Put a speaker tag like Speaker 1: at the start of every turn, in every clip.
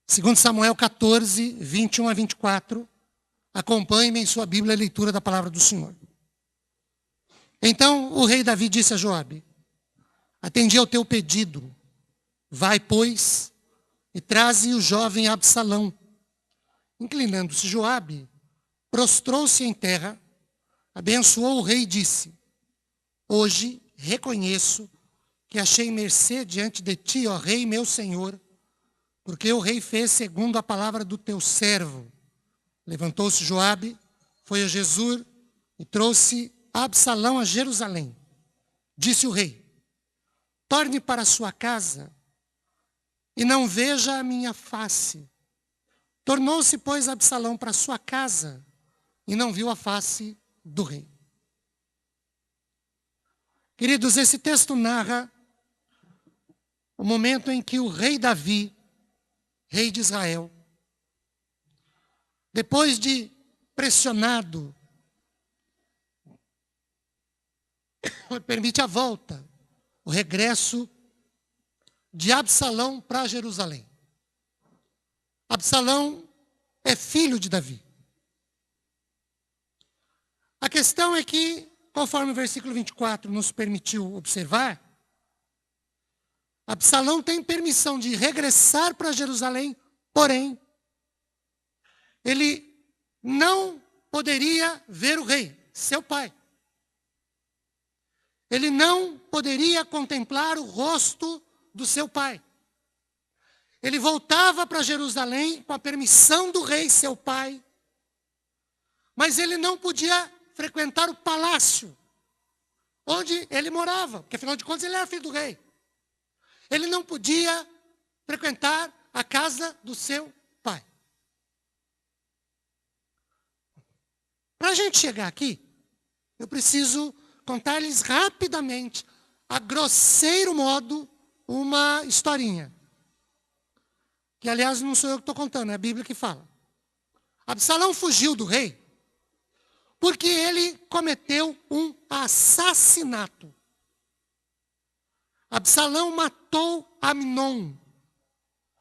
Speaker 1: Segundo Samuel 14, 21 a 24. Acompanhe-me em sua Bíblia a leitura da palavra do Senhor. Então o rei Davi disse a Joabe: atendi ao teu pedido. Vai, pois, e traze o jovem Absalão. Inclinando-se Joabe, prostrou-se em terra, abençoou o rei e disse: hoje reconheço que achei mercê diante de ti, ó rei meu senhor, porque o rei fez segundo a palavra do teu servo. Levantou-se Joabe, foi a Jesur e trouxe Absalão a Jerusalém. Disse o rei: torne para sua casa e não veja a minha face. Tornou-se, pois, Absalão para sua casa e não viu a face do rei. Queridos, esse texto narra o momento em que o rei Davi, rei de Israel, depois de pressionado, permite a volta, o regresso de Absalão para Jerusalém. Absalão é filho de Davi. A questão é que, conforme o versículo 24 nos permitiu observar, Absalão tem permissão de regressar para Jerusalém, porém, ele não poderia ver o rei, seu pai. Ele não poderia contemplar o rosto do seu pai. Ele voltava para Jerusalém com a permissão do rei, seu pai, mas ele não podia frequentar o palácio onde ele morava, porque afinal de contas ele era filho do rei. Ele não podia frequentar a casa do seu pai. Para a gente chegar aqui, eu preciso contar-lhes rapidamente, a grosseiro modo, uma historinha. Que, aliás, não sou eu que estou contando, é a Bíblia que fala. Absalão fugiu do rei porque ele cometeu um assassinato. Absalão matou Amnon,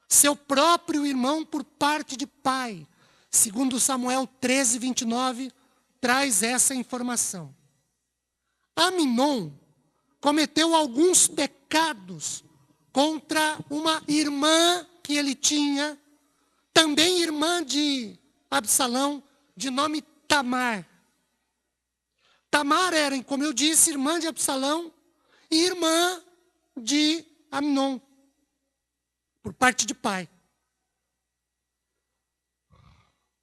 Speaker 1: seu próprio irmão por parte de pai. Segundo Samuel 13, 29, traz essa informação. Amnon cometeu alguns pecados contra uma irmã que ele tinha, também irmã de Absalão, de nome Tamar. Tamar era, como eu disse, irmã de Absalão e irmã de Amnon, por parte de pai.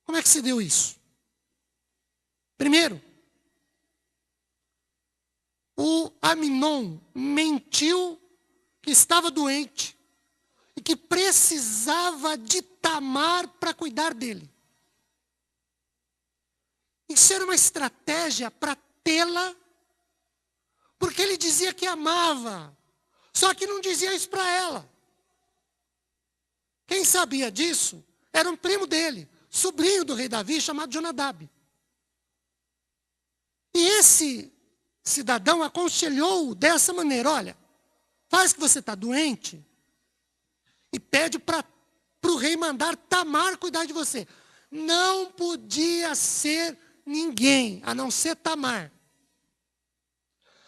Speaker 1: Como é que se deu isso? Primeiro, o Amnon mentiu que estava doente e que precisava de Tamar para cuidar dele. Isso era uma estratégia para tê-la, porque ele dizia que amava, só que não dizia isso para ela. Quem sabia disso era um primo dele, sobrinho do rei Davi, chamado Jonadab. E esse cidadão aconselhou-o dessa maneira: olha, faz que você está doente e pede para o rei mandar Tamar cuidar de você. Não podia ser ninguém, a não ser Tamar.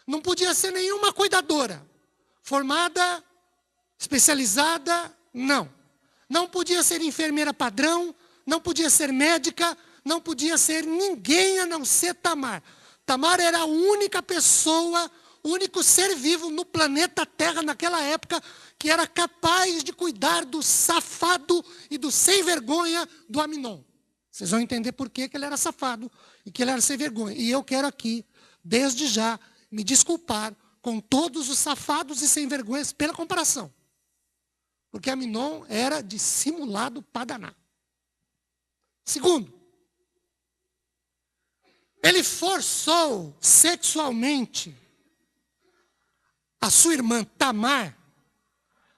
Speaker 1: Não podia ser nenhuma cuidadora, formada, especializada, não. Não podia ser enfermeira padrão, não podia ser médica, não podia ser ninguém a não ser Tamar. Tamar era a única pessoa, o único ser vivo no planeta Terra naquela época que era capaz de cuidar do safado e do sem vergonha do Amnon. Vocês vão entender por que ele era safado e que ele era sem vergonha. E eu quero aqui, desde já, me desculpar com todos os safados e sem vergonhas pela comparação. Porque Amnon era dissimulado para danar. Segundo, ele forçou sexualmente a sua irmã Tamar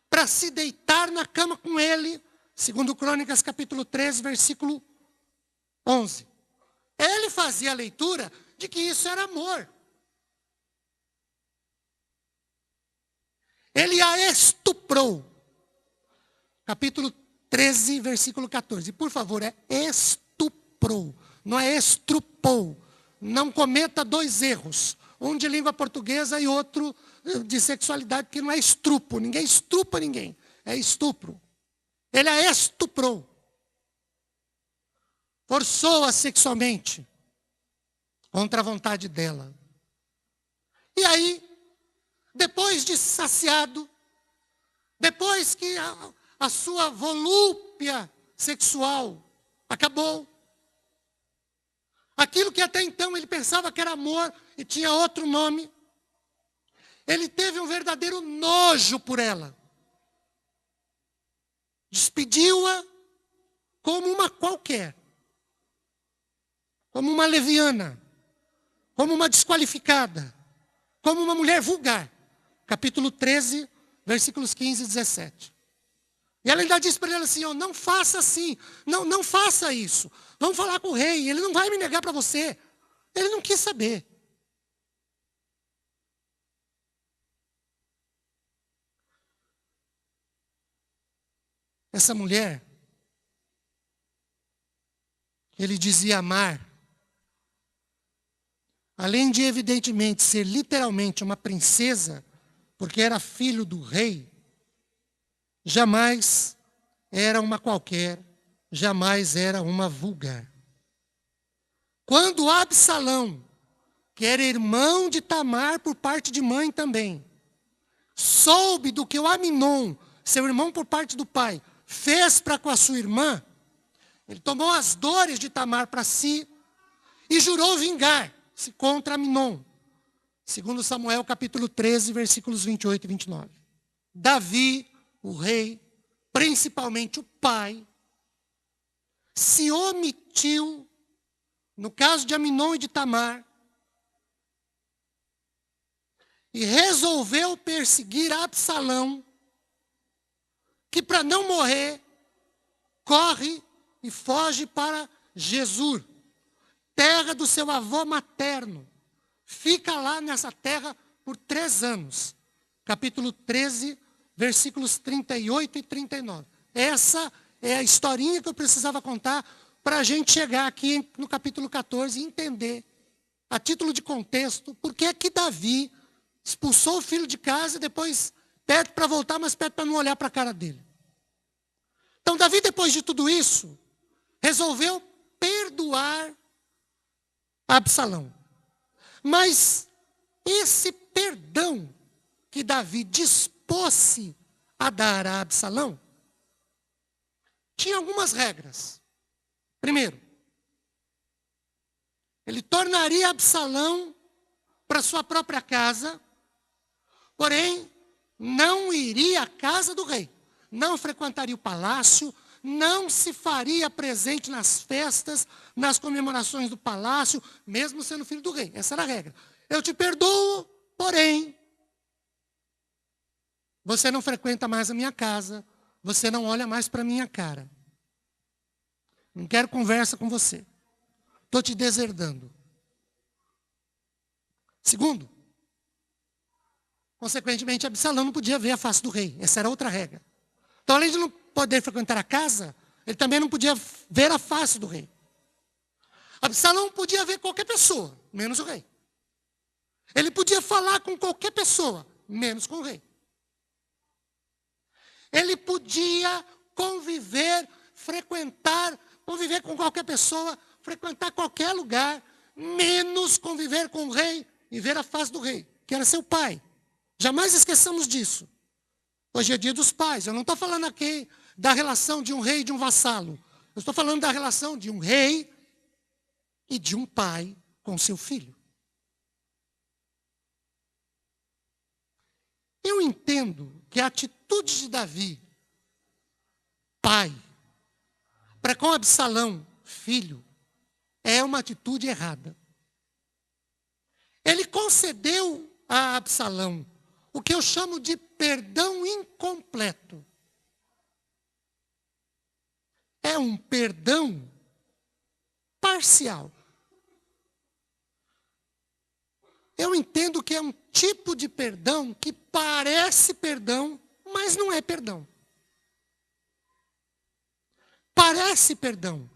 Speaker 1: para se deitar na cama com ele, segundo Crônicas capítulo 13, versículo 11. Ele fazia a leitura de que isso era amor. Ele a estuprou. Capítulo 13, versículo 14. Por favor, é estuprou, não é estrupou. Não cometa dois erros. Um de língua portuguesa e outro de sexualidade, porque não é estrupo. Ninguém estrupa ninguém. É estupro. Ele a estuprou. Forçou-a sexualmente contra a vontade dela. E aí, depois de saciado, depois que a sua volúpia sexual acabou, aquilo que até então ele pensava que era amor e tinha outro nome, ele teve um verdadeiro nojo por ela. Despediu-a como uma qualquer, como uma leviana, como uma desqualificada, como uma mulher vulgar. Capítulo 13, versículos 15 e 17. E ela ainda disse para ele assim, não faça assim, não faça isso. Vamos falar com o rei, ele não vai me negar para você. Ele não quis saber. Essa mulher, ele dizia amar, além de evidentemente ser literalmente uma princesa, porque era filho do rei, jamais era uma qualquer, jamais era uma vulgar. Quando Absalão, que era irmão de Tamar por parte de mãe também, soube do que o Aminon, seu irmão por parte do pai, fez para com a sua irmã, ele tomou as dores de Tamar para si e jurou vingar-se contra Aminon. Segundo Samuel capítulo 13, versículos 28 e 29. Davi, o rei, principalmente o pai, se omitiu, no caso de Aminon e de Tamar, e resolveu perseguir Absalão, que para não morrer, corre e foge para Jesur, terra do seu avô materno. Fica lá nessa terra por 3 anos. Capítulo 13, versículos 38 e 39. Essa é a historinha que eu precisava contar para a gente chegar aqui no capítulo 14 e entender, a título de contexto, por que é que Davi expulsou o filho de casa e depois pede para voltar, mas pede para não olhar para a cara dele. Então Davi, depois de tudo isso, resolveu perdoar Absalão. Mas esse perdão que Davi dispôs-se a dar a Absalão, tinha algumas regras. Primeiro, ele tornaria Absalão para sua própria casa, porém, não iria à casa do rei. Não frequentaria o palácio, não se faria presente nas festas, nas comemorações do palácio, mesmo sendo filho do rei. Essa era a regra. Eu te perdoo, porém, você não frequenta mais a minha casa, você não olha mais para a minha cara. Não quero conversa com você. Estou te deserdando. Segundo, consequentemente, Absalão não podia ver a face do rei. Essa era outra regra. Então, além de não poder frequentar a casa, ele também não podia ver a face do rei. Absalão podia ver qualquer pessoa, menos o rei. Ele podia falar com qualquer pessoa, menos com o rei. Ele podia conviver com qualquer pessoa, frequentar qualquer lugar, menos conviver com o rei e ver a face do rei, que era seu pai. Jamais esqueçamos disso. Hoje é dia dos pais. Eu não estou falando aqui da relação de um rei e de um vassalo. Eu estou falando da relação de um rei e de um pai com seu filho. Eu entendo que a atitude de Davi, pai, para com Absalão, filho, é uma atitude errada. Ele concedeu a Absalão o que eu chamo de perdão incompleto. É um perdão parcial. Eu entendo que é um tipo de perdão que parece perdão, mas não é perdão. parece perdão,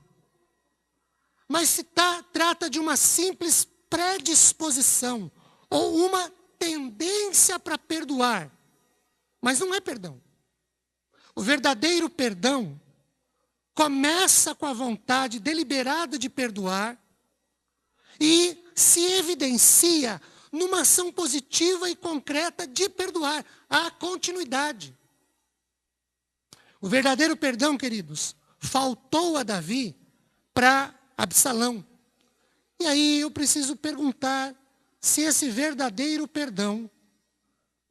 Speaker 1: mas se trata de uma simples predisposição ou uma tendência para perdoar, mas não é perdão. O verdadeiro perdão começa com a vontade deliberada de perdoar e se evidencia numa ação positiva e concreta de perdoar. Há continuidade. O verdadeiro perdão, queridos, faltou a Davi para Absalão. E aí eu preciso perguntar se esse verdadeiro perdão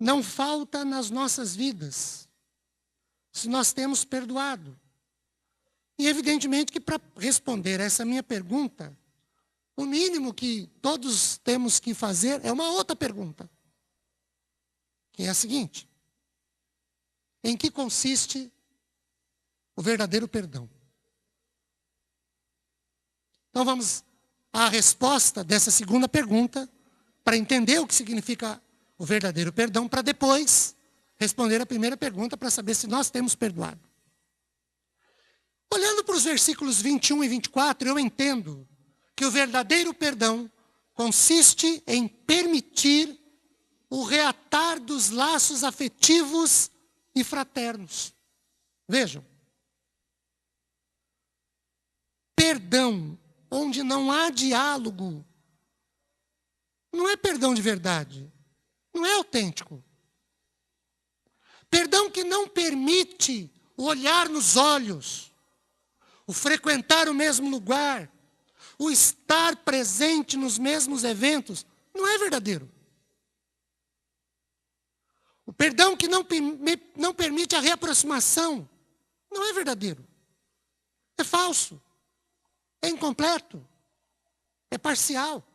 Speaker 1: não falta nas nossas vidas. Se nós temos perdoado. E evidentemente que para responder a essa minha pergunta, o mínimo que todos temos que fazer é uma outra pergunta. Que é a seguinte: em que consiste o verdadeiro perdão? Então vamos à resposta dessa segunda pergunta, para entender o que significa o verdadeiro perdão, para depois responder a primeira pergunta, para saber se nós temos perdoado. Olhando para os versículos 21 e 24, eu entendo que o verdadeiro perdão consiste em permitir o reatar dos laços afetivos e fraternos. Vejam. Perdão onde não há diálogo não é perdão de verdade. Não é autêntico. Perdão que não permite o olhar nos olhos, o frequentar o mesmo lugar, o estar presente nos mesmos eventos, não é verdadeiro. O perdão que não permite a reaproximação, não é verdadeiro. É falso. É incompleto. É parcial.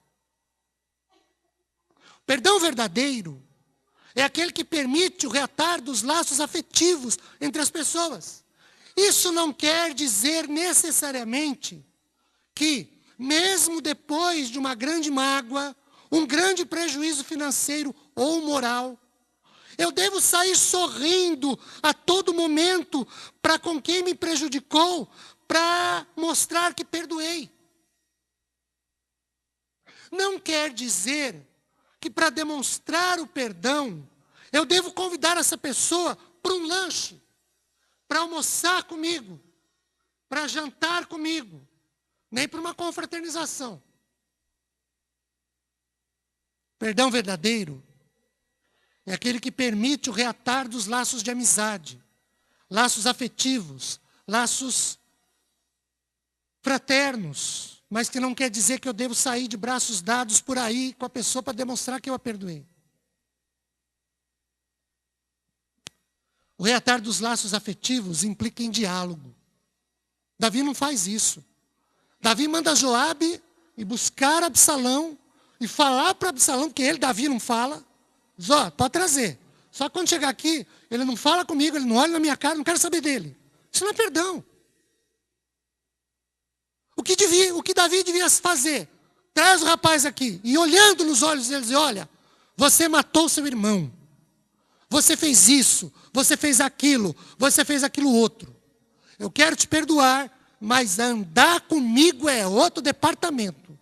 Speaker 1: O perdão verdadeiro é aquele que permite o reatar dos laços afetivos entre as pessoas. Isso não quer dizer necessariamente que, mesmo depois de uma grande mágoa, um grande prejuízo financeiro ou moral, eu devo sair sorrindo a todo momento para com quem me prejudicou, para mostrar que perdoei. Não quer dizer que para demonstrar o perdão, eu devo convidar essa pessoa para um lanche, para almoçar comigo, para jantar comigo, nem para uma confraternização. Perdão verdadeiro é aquele que permite o reatar dos laços de amizade, laços afetivos, laços fraternos, mas que não quer dizer que eu devo sair de braços dados por aí com a pessoa para demonstrar que eu a perdoei. O reatar dos laços afetivos implica em diálogo. Davi não faz isso. Davi manda Joabe ir buscar Absalão e falar para Absalão, que ele, Davi, não fala. Diz, ó, pode trazer. Só que quando chegar aqui, ele não fala comigo, ele não olha na minha cara, não quero saber dele. Isso não é perdão. O que Davi devia fazer? Traz o rapaz aqui e olhando nos olhos dele, diz, olha, você matou seu irmão. Você fez isso, você fez aquilo outro. Eu quero te perdoar, mas andar comigo é outro departamento.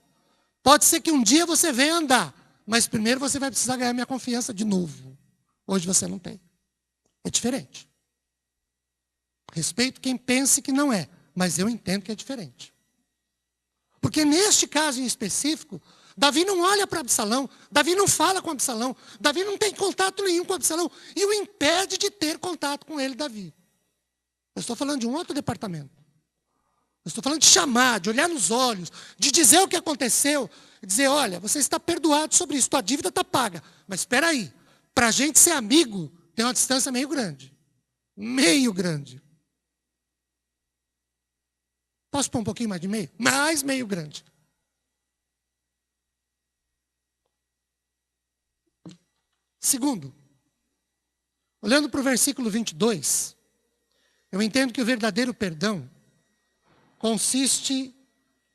Speaker 1: Pode ser que um dia você venha andar, mas primeiro você vai precisar ganhar minha confiança de novo. Hoje você não tem. É diferente. Respeito quem pense que não é, mas eu entendo que é diferente. Porque neste caso em específico, Davi não olha para Absalão, Davi não fala com Absalão, Davi não tem contato nenhum com Absalão e o impede de ter contato com ele, Davi. Eu estou falando de um outro departamento. Eu estou falando de chamar, de olhar nos olhos, de dizer o que aconteceu, e dizer, olha, você está perdoado sobre isso, tua dívida está paga. Mas espera aí, para a gente ser amigo, tem uma distância meio grande. Meio grande. Posso pôr um pouquinho mais de meio? Mais meio grande. Segundo, olhando para o versículo 22, eu entendo que o verdadeiro perdão consiste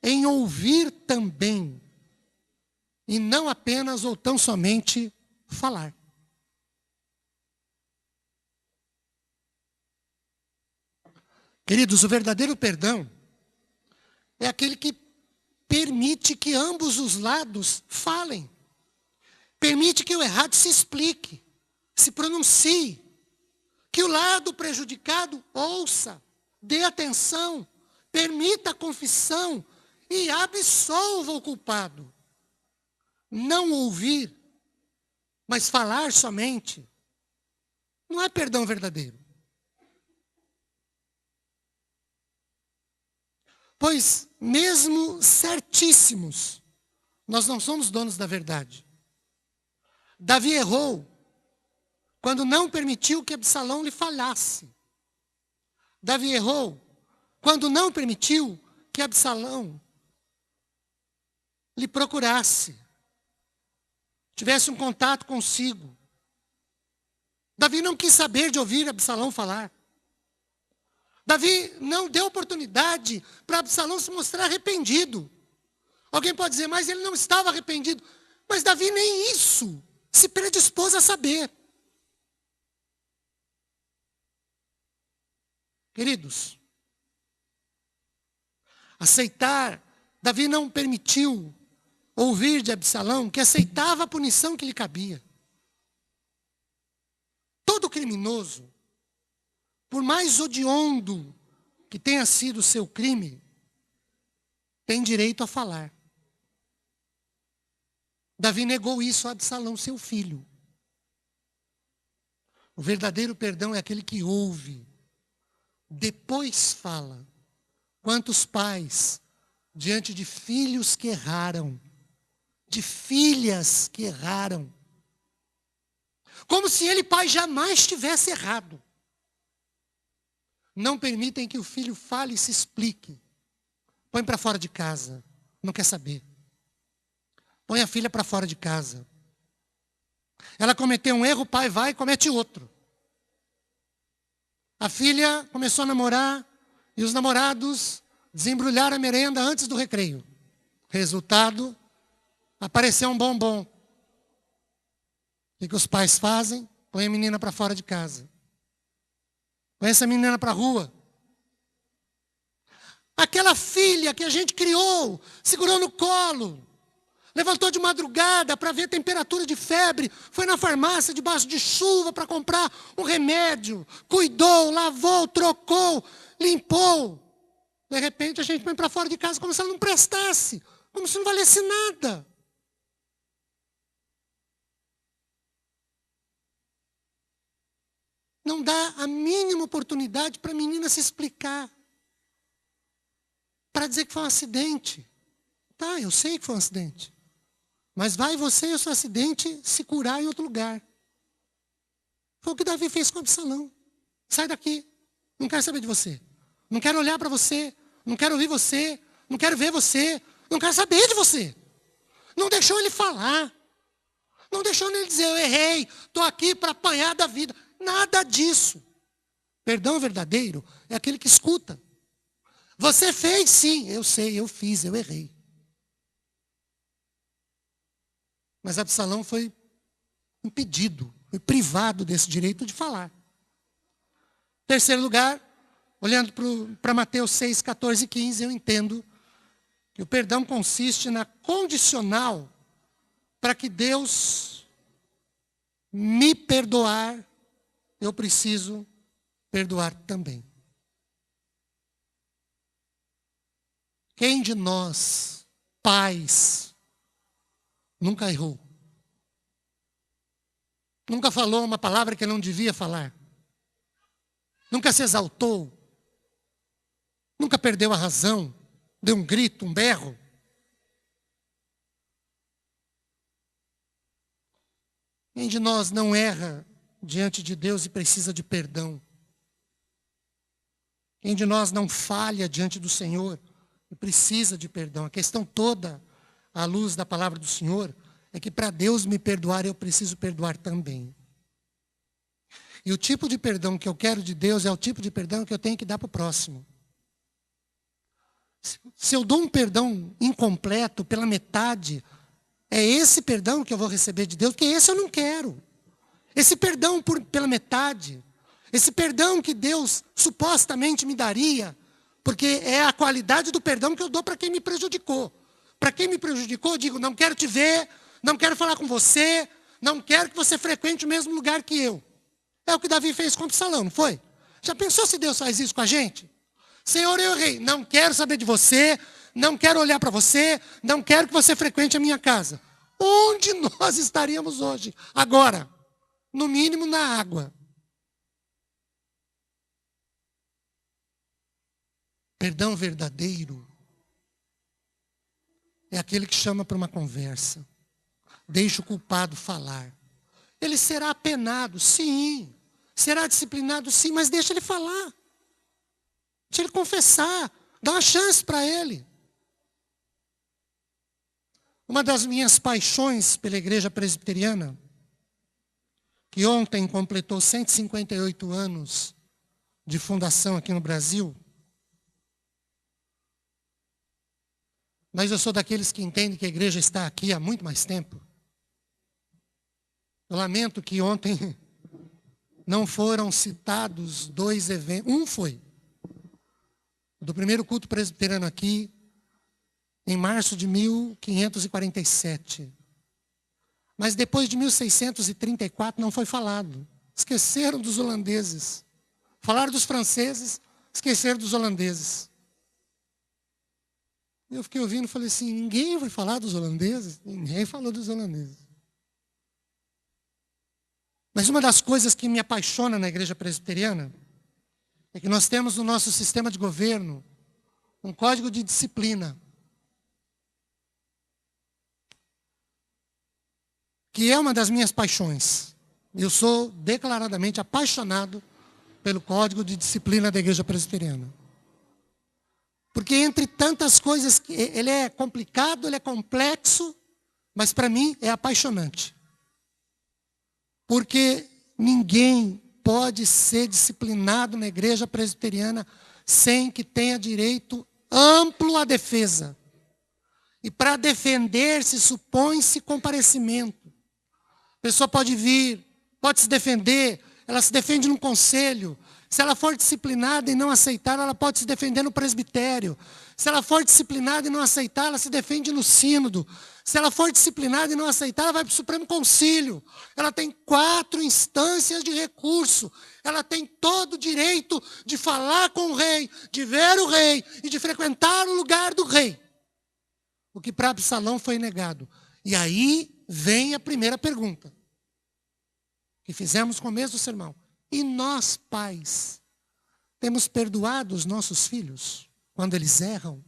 Speaker 1: em ouvir também, e não apenas ou tão somente falar. Queridos, o verdadeiro perdão é aquele que permite que ambos os lados falem. Permite que o errado se explique, se pronuncie. Que o lado prejudicado ouça, dê atenção, permita a confissão e absolva o culpado. Não ouvir, mas falar somente, não é perdão verdadeiro. Pois, mesmo certíssimos, nós não somos donos da verdade. Davi errou quando não permitiu que Absalão lhe falhasse. Davi errou quando não permitiu que Absalão lhe procurasse, tivesse um contato consigo. Davi não quis saber de ouvir Absalão falar. Davi não deu oportunidade para Absalão se mostrar arrependido. Alguém pode dizer, mas ele não estava arrependido. Mas Davi nem isso se predispôs a saber. Queridos, Davi não permitiu ouvir de Absalão que aceitava a punição que lhe cabia. Todo criminoso, por mais odiondo que tenha sido o seu crime, tem direito a falar. Davi negou isso a Absalão, seu filho. O verdadeiro perdão é aquele que ouve, depois fala. Quantos pais, diante de filhos que erraram, de filhas que erraram, como se ele, pai, jamais tivesse errado, não permitem que o filho fale e se explique. Põe para fora de casa, não quer saber. Põe a filha para fora de casa. Ela cometeu um erro, o pai vai e comete outro. A filha começou a namorar e os namorados desembrulharam a merenda antes do recreio. Resultado, apareceu um bombom. O que os pais fazem? Põe a menina para fora de casa. Põe essa menina para a rua. Aquela filha que a gente criou, segurou no colo, levantou de madrugada para ver a temperatura de febre, foi na farmácia debaixo de chuva para comprar um remédio, cuidou, lavou, trocou, limpou. De repente a gente põe para fora de casa como se ela não prestasse, como se não valesse nada. Não dá a mínima oportunidade para a menina se explicar. Para dizer que foi um acidente. Tá, eu sei que foi um acidente. Mas vai você e o seu acidente se curar em outro lugar. Foi o que Davi fez com Absalão. Sai daqui. Não quero saber de você. Não quero olhar para você. Não quero ouvir você. Não quero ver você. Não quero saber de você. Não deixou ele falar. Não deixou ele dizer, eu errei. Estou aqui para apanhar da vida. Nada disso. Perdão verdadeiro é aquele que escuta. Você fez, sim. Eu sei, eu fiz, eu errei. Mas Absalão foi impedido, foi privado desse direito de falar. Terceiro lugar, olhando para Mateus 6, 14 e 15, eu entendo que o perdão consiste na condicional para que Deus me perdoar, eu preciso perdoar também. Quem de nós, pais, nunca errou? Nunca falou uma palavra que não devia falar? Nunca se exaltou? Nunca perdeu a razão? Deu um grito, um berro? Quem de nós não erra diante de Deus e precisa de perdão? Quem de nós não falha diante do Senhor e precisa de perdão? A questão toda, à luz da palavra do Senhor, é que para Deus me perdoar, eu preciso perdoar também. E o tipo de perdão que eu quero de Deus é o tipo de perdão que eu tenho que dar para o próximo. Se eu dou um perdão incompleto, pela metade, é esse perdão que eu vou receber de Deus, porque esse eu não quero. Esse perdão pela metade, Esse perdão que Deus supostamente me daria, porque é a qualidade do perdão que eu dou para quem me prejudicou. Para quem me prejudicou, eu digo, não quero te ver, não quero falar com você, não quero que você frequente o mesmo lugar que eu. É o que Davi fez com Absalão, não foi? Já pensou se Deus faz isso com a gente? Senhor, eu errei, não quero saber de você, não quero olhar para você, não quero que você frequente a minha casa. Onde nós estaríamos hoje? Agora, no mínimo na água. Perdão verdadeiro é aquele que chama para uma conversa. Deixa o culpado falar. Ele será apenado, sim. Será disciplinado, sim, mas deixa ele falar. Deixa ele confessar. Dá uma chance para ele. Uma das minhas paixões pela igreja presbiteriana, que ontem completou 158 anos de fundação aqui no Brasil, mas eu sou daqueles que entendem que a igreja está aqui há muito mais tempo. Eu lamento que ontem não foram citados 2 eventos. Um foi do primeiro culto presbiteriano aqui, em março de 1547. Mas depois de 1634 não foi falado. Esqueceram dos holandeses. Falaram dos franceses, esqueceram dos holandeses. Eu fiquei ouvindo e falei assim, ninguém vai falar dos holandeses? Ninguém falou dos holandeses. Mas uma das coisas que me apaixona na igreja presbiteriana é que nós temos no nosso sistema de governo um código de disciplina, que é uma das minhas paixões. Eu sou declaradamente apaixonado pelo código de disciplina da igreja presbiteriana. Porque entre tantas coisas, ele é complicado, ele é complexo, mas para mim é apaixonante. Porque ninguém pode ser disciplinado na igreja presbiteriana sem que tenha direito amplo à defesa. E para defender-se, supõe-se comparecimento. A pessoa pode vir, pode se defender, ela se defende num conselho. Se ela for disciplinada e não aceitar, ela pode se defender no presbitério. Se ela for disciplinada e não aceitar, ela se defende no sínodo. Se ela for disciplinada e não aceitar, ela vai para o Supremo Concílio. Ela tem 4 instâncias de recurso. Ela tem todo o direito de falar com o rei, de ver o rei e de frequentar o lugar do rei. O que para Absalão foi negado. E aí vem a primeira pergunta, que fizemos no começo do sermão. E nós, pais, temos perdoado os nossos filhos quando eles erram?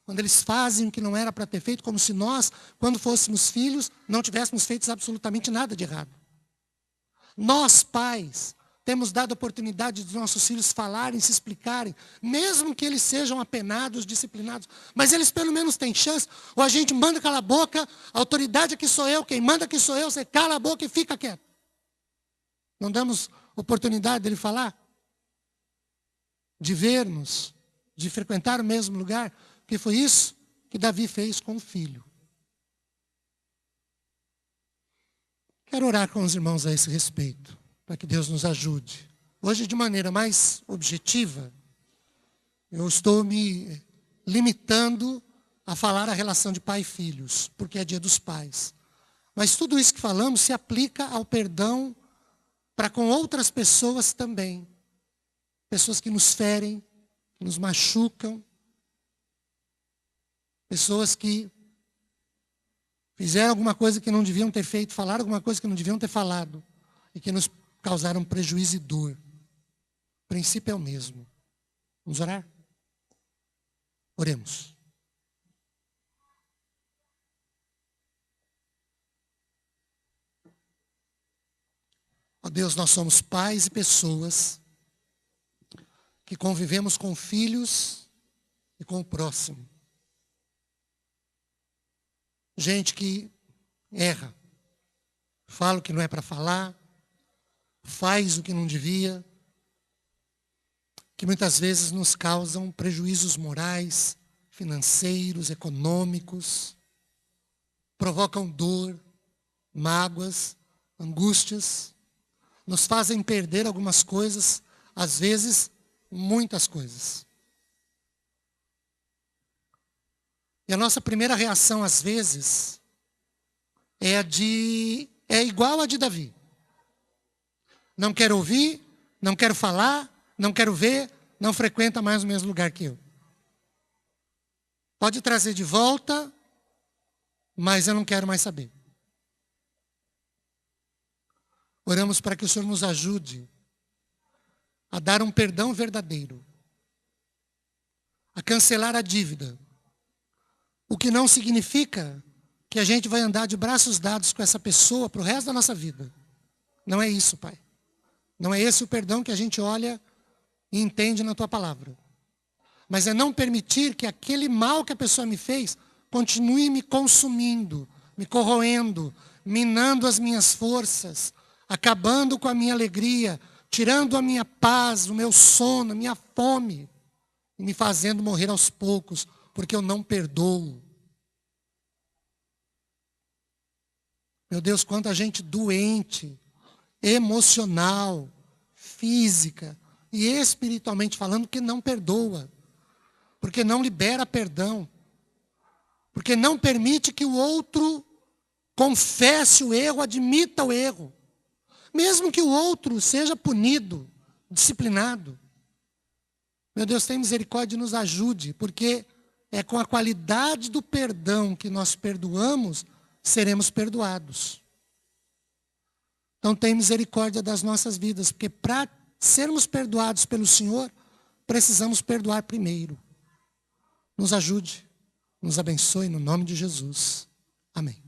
Speaker 1: Quando eles fazem o que não era para ter feito, como se nós, quando fôssemos filhos, não tivéssemos feito absolutamente nada de errado. Nós, pais, temos dado oportunidade dos nossos filhos falarem, se explicarem, mesmo que eles sejam apenados, disciplinados, mas eles pelo menos têm chance, ou a gente manda calar a boca, a autoridade aqui sou eu, quem manda aqui sou eu, você cala a boca e fica quieto. Não damos oportunidade dele falar, de ver-nos, de frequentar o mesmo lugar, porque foi isso que Davi fez com o filho. Quero orar com os irmãos a esse respeito, para que Deus nos ajude. Hoje, de maneira mais objetiva, eu estou me limitando a falar a relação de pai e filhos, porque é dia dos pais. Mas tudo isso que falamos se aplica ao perdão para com outras pessoas também. Pessoas que nos ferem, que nos machucam. Pessoas que fizeram alguma coisa que não deviam ter feito, falaram alguma coisa que não deviam ter falado. E que nos causaram prejuízo e dor. O princípio é o mesmo. Vamos orar? Oremos. Ó Deus, nós somos pais e pessoas que convivemos com filhos e com o próximo. Gente que erra, fala o que não é para falar, faz o que não devia, que muitas vezes nos causam prejuízos morais, financeiros, econômicos, provocam dor, mágoas, angústias. nos fazem perder algumas coisas, às vezes, muitas coisas. E a nossa primeira reação, às vezes, é igual a de Davi. Não quero ouvir, não quero falar, não quero ver, não frequenta mais o mesmo lugar que eu. Pode trazer de volta, mas eu não quero mais saber. Oramos para que o Senhor nos ajude a dar um perdão verdadeiro, a cancelar a dívida, o que não significa que a gente vai andar de braços dados com essa pessoa para o resto da nossa vida. Não é isso, Pai. Não é esse o perdão que a gente olha e entende na Tua palavra. Mas é não permitir que aquele mal que a pessoa me fez continue me consumindo, me corroendo, minando as minhas forças, acabando com a minha alegria, tirando a minha paz, o meu sono, a minha fome, e me fazendo morrer aos poucos, porque eu não perdoo. Meu Deus, quanta gente doente, emocional, física e espiritualmente falando, que não perdoa, porque não libera perdão, porque não permite que o outro confesse o erro, admita o erro, mesmo que o outro seja punido, disciplinado. Meu Deus, tem misericórdia e nos ajude, porque é com a qualidade do perdão que nós perdoamos, seremos perdoados. Então tem misericórdia das nossas vidas, porque para sermos perdoados pelo Senhor, precisamos perdoar primeiro. Nos ajude, nos abençoe no nome de Jesus. Amém.